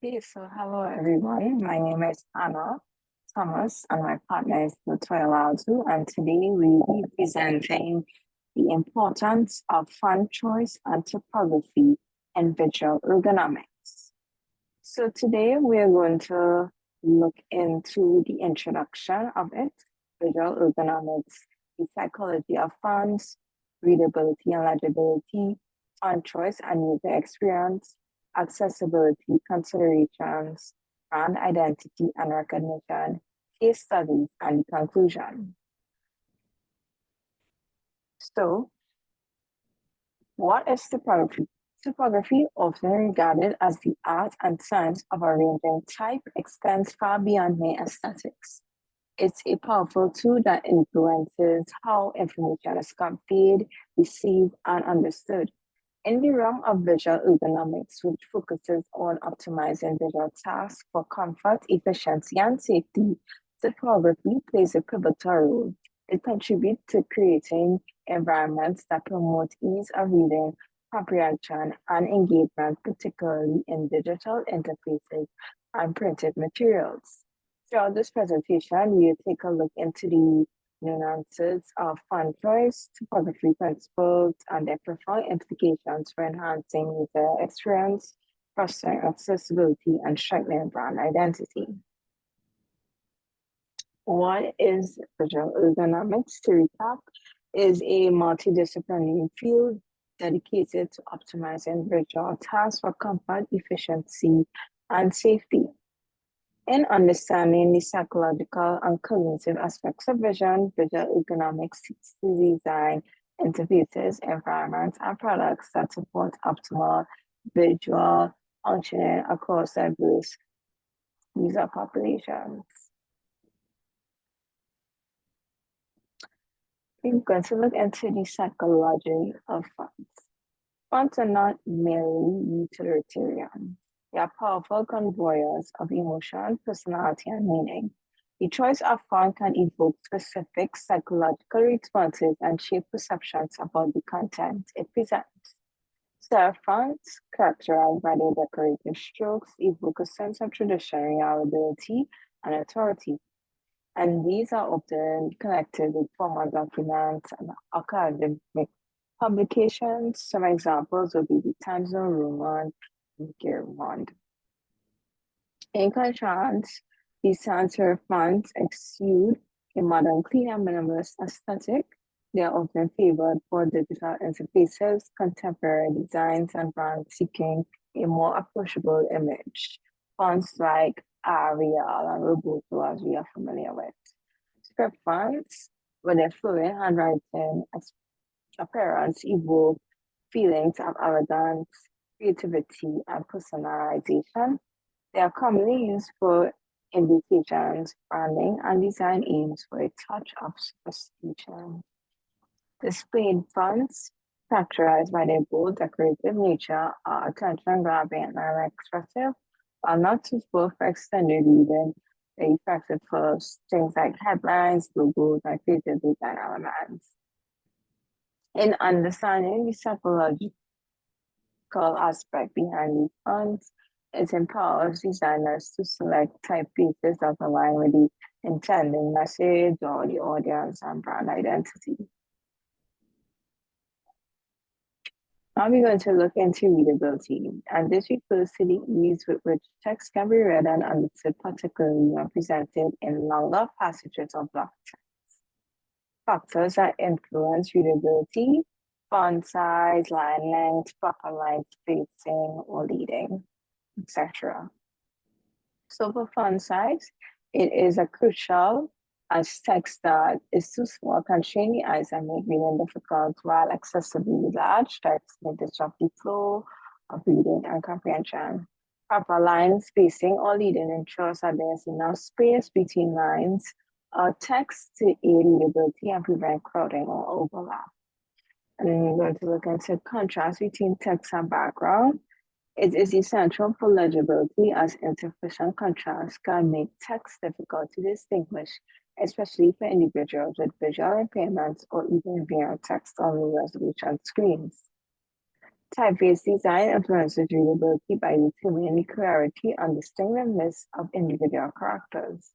Okay, so hello everyone. My name is Anna Thomas and my partner is Latoya Laudu, and today we will be presenting the importance of font choice and typography and visual ergonomics. So today we are going to look into the introduction of it, visual ergonomics, the psychology of fonts, readability and legibility, font choice and user experience, accessibility considerations, brand identity and recognition, case studies, and the conclusion. So, what is typography? Typography, often regarded as the art and science of arranging type, extends far beyond mere aesthetics. It's a powerful tool that influences how information is conveyed, received, and understood. In the realm of visual ergonomics, which focuses on optimizing visual tasks for comfort, efficiency, and safety, typography plays a pivotal role. It contributes to creating environments that promote ease of reading, comprehension, and engagement, particularly in digital interfaces and printed materials. Throughout this presentation, we'll take a look into the nuances of font choice, typography principles, and their profound implications for enhancing user experience, fostering accessibility, and strengthening brand identity. What is visual ergonomics? To recap, is a multidisciplinary field dedicated to optimizing visual tasks for comfort, efficiency, and safety. In understanding the psychological and cognitive aspects of vision, visual ergonomics seeks to design interfaces, environments, and products that support optimal visual functioning across diverse user populations. We're going to look into the psychology of fonts. Fonts are not merely utilitarian. They are powerful conveyors of emotion, personality, and meaning. The choice of font can evoke specific psychological responses and shape perceptions about the content it presents. Serif fonts, characterized by their decorative strokes, evoke a sense of tradition, reliability, and authority. And these are often connected with formal documents and academic publications. Some examples would be the Times New Roman and Germond. In contrast, the sans serif fonts exude a modern, clean, and minimalist aesthetic. They are often favored for digital interfaces, contemporary designs, and brands seeking a more approachable image. Fonts like Arial and Roboto, as we are familiar with. Script fonts, with their fluent handwriting appearance, evoke feelings of elegance, creativity, and personalization. They are commonly used for invitations, branding, and design aims for a touch of sophistication. Displayed fonts, characterized by their bold, decorative nature, are attention-grabbing and expressive, while not suitable for extended reading. They're effective for things like headlines, logos, and creative design elements. In understanding the psychological aspect behind these fonts, it empowers designers to select typefaces that align with the intended message or the audience and brand identity. Now we're going to look into readability, and this refers to the ease with which text can be read and understood, particularly when presented in longer passages or block text. Factors that influence readability: font size, line length, proper line spacing or leading, etc. So for font size, it is a crucial as text that is too small can strain the eyes and make reading difficult, while excessively large text may disrupt the flow of reading and comprehension. Proper line spacing or leading ensures that there is enough space between lines or text to aid readability and prevent crowding or overlap. And then you're going to look into contrast between text and background. It is essential for legibility as insufficient contrast can make text difficult to distinguish, especially for individuals with visual impairments or even viewing text on low resolution screens. Typeface design influences readability by determining the clarity and distinctiveness of individual characters.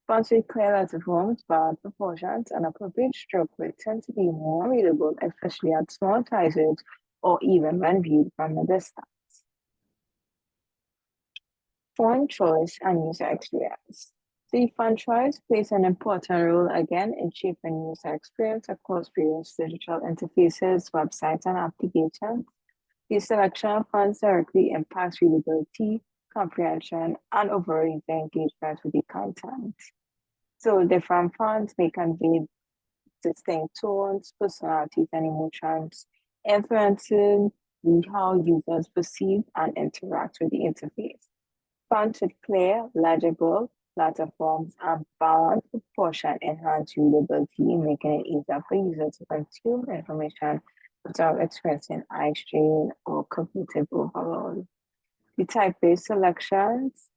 Fonts with clear letter forms, broad proportions, and appropriate stroke width tend to be more readable, especially at small sizes or even when viewed from a distance. Font choice and user experience. The font choice plays an important role again in shaping user experience across various digital interfaces, websites, and applications. The selection of fonts directly impacts readability, comprehension, and overall user engagement with the content. So different fonts may convey distinct tones, personalities, and emotions, influencing how users perceive and interact with the interface. Fonts with clear, legible platforms and balanced proportion enhance readability, making it easier for users to consume information without experiencing eye strain or cognitive overload. The typeface selections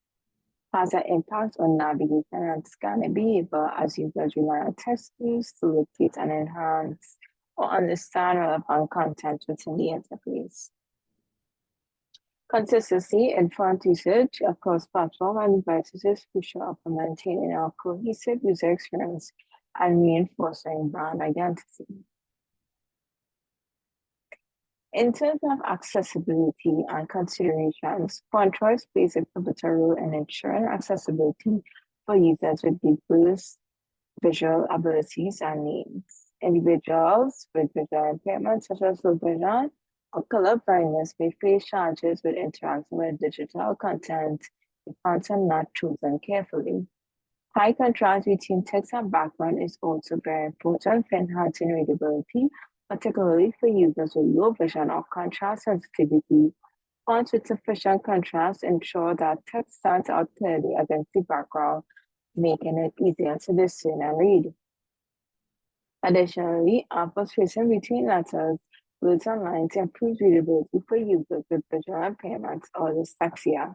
has an impact on navigation and scanning behavior as users rely on text cues to locate and enhance or understand relevant content within the interface. Consistency in font usage across platforms and devices is crucial for maintaining a cohesive user experience and reinforcing brand identity. In terms of accessibility and considerations, font choice plays a pivotal role in ensuring accessibility for users with diverse visual abilities and needs. Individuals with visual impairments such as low vision or color blindness may face challenges with interacting with digital content if fonts are not chosen carefully. High contrast between text and background is also very important for enhancing readability, particularly for users with low vision or contrast sensitivity. Fonts with sufficient contrast ensure that text stands out clearly against the background, making it easier to discern and read. Additionally, ample spacing between letters, words, and lines improves readability for users with visual impairments or dyslexia.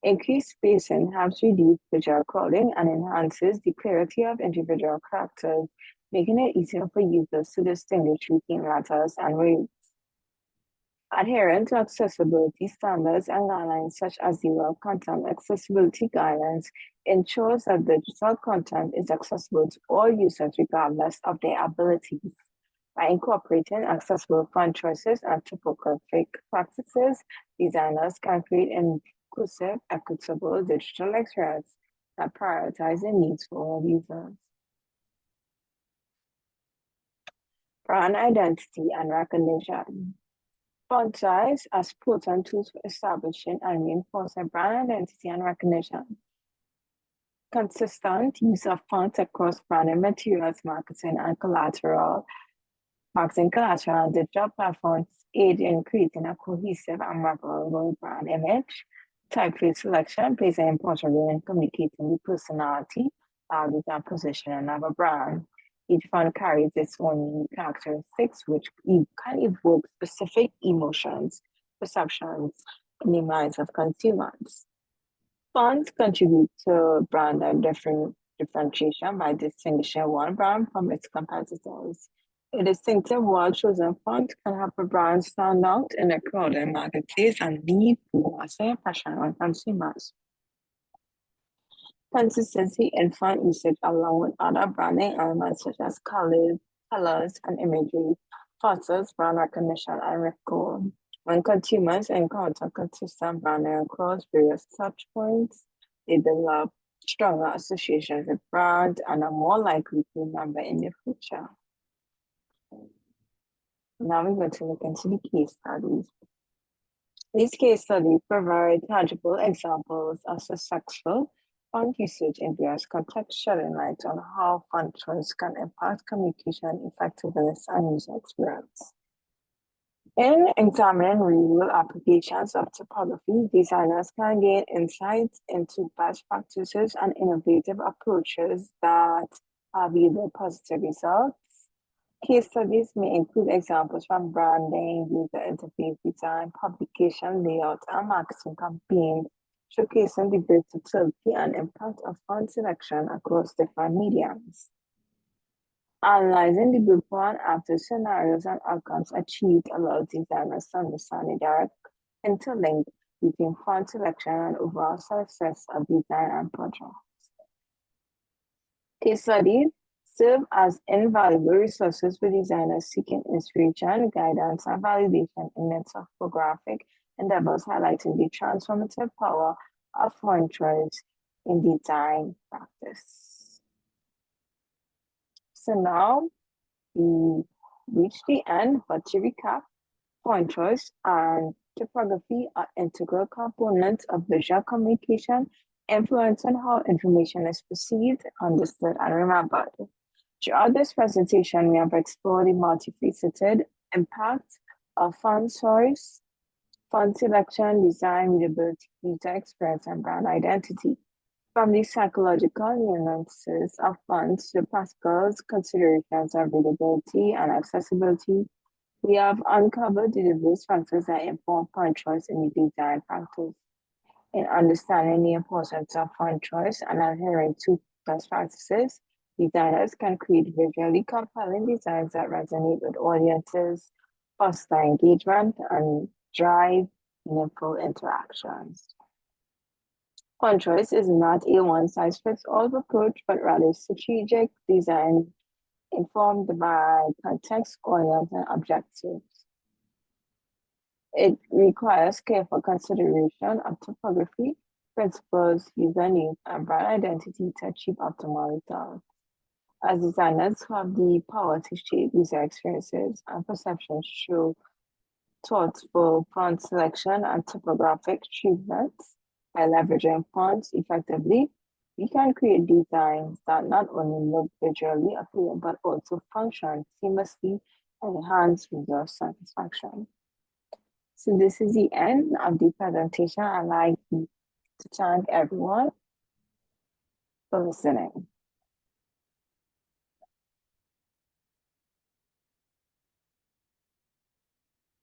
Increased spacing helps reduce visual crowding and enhances the clarity of individual characters, making it easier for users to distinguish between letters and words. Adhering to accessibility standards and guidelines such as the Web Content Accessibility Guidelines ensures that digital content is accessible to all users regardless of their abilities. By incorporating accessible font choices and typographic practices, designers can create an inclusive, equitable digital experience that prioritizes the needs for all users. Brand identity and recognition. Font size as potent tools for establishing and reinforcing brand identity and recognition. Consistent use of fonts across branding materials, marketing collateral and digital platforms aid in creating a cohesive and memorable brand image. Typeface selection plays an important role in communicating the personality, values, and positioning of a brand. Each font carries its own unique characteristics, which can evoke specific emotions, perceptions in the minds of consumers. Fonts contribute to brand differentiation by distinguishing one brand from its competitors. A distinctive well-chosen font can help a brand stand out in a crowded marketplace and leave a lasting impression on consumers. Consistency in font usage along with other branding elements such as colors, and imagery fosters brand recognition and recall. When consumers encounter consistent branding across various touch points, they develop stronger associations with brand and are more likely to remember in the future. Now we're going to look into the case studies. These case studies provide tangible examples of successful font usage in various contexts, shedding light on how font choice can impact communication effectiveness and user experience. In examining real applications of typography, designers can gain insights into best practices and innovative approaches that have yielded positive results. Case studies may include examples from branding, user interface design, publication layout, and marketing campaigns, showcasing the versatility and impact of font selection across different mediums. Analyzing the before and after scenarios and outcomes achieved allows designers to understand the direct interlink between font selection and overall success of design and project. Case studies serve as invaluable resources for designers seeking inspiration, guidance, and validation in their typographic endeavors, highlighting the transformative power of font choice in design practice. So now we reach the end, but to recap, font choice and typography are integral components of visual communication, influencing how information is perceived, understood, and remembered. Throughout this presentation, we have explored the multifaceted impact of font choice, font selection, design, readability, user experience, and brand identity. From the psychological nuances of fonts to practical considerations of readability and accessibility, we have uncovered the diverse factors that inform font choice in the design practice. In understanding the importance of font choice and adhering to best practices, designers can create visually compelling designs that resonate with audiences, foster engagement, and drive meaningful interactions. Font choice is not a one-size-fits-all approach, but rather strategic design informed by context, audience, and objectives. It requires careful consideration of typography, principles, user needs, and brand identity to achieve optimal results. As designers who have the power to shape user experiences and perceptions through thoughtful font selection and typographic treatments, by leveraging fonts effectively, we can create designs that not only look visually appealing, but also function seamlessly and enhance user satisfaction. So this is the end of the presentation. I'd like to thank everyone for listening.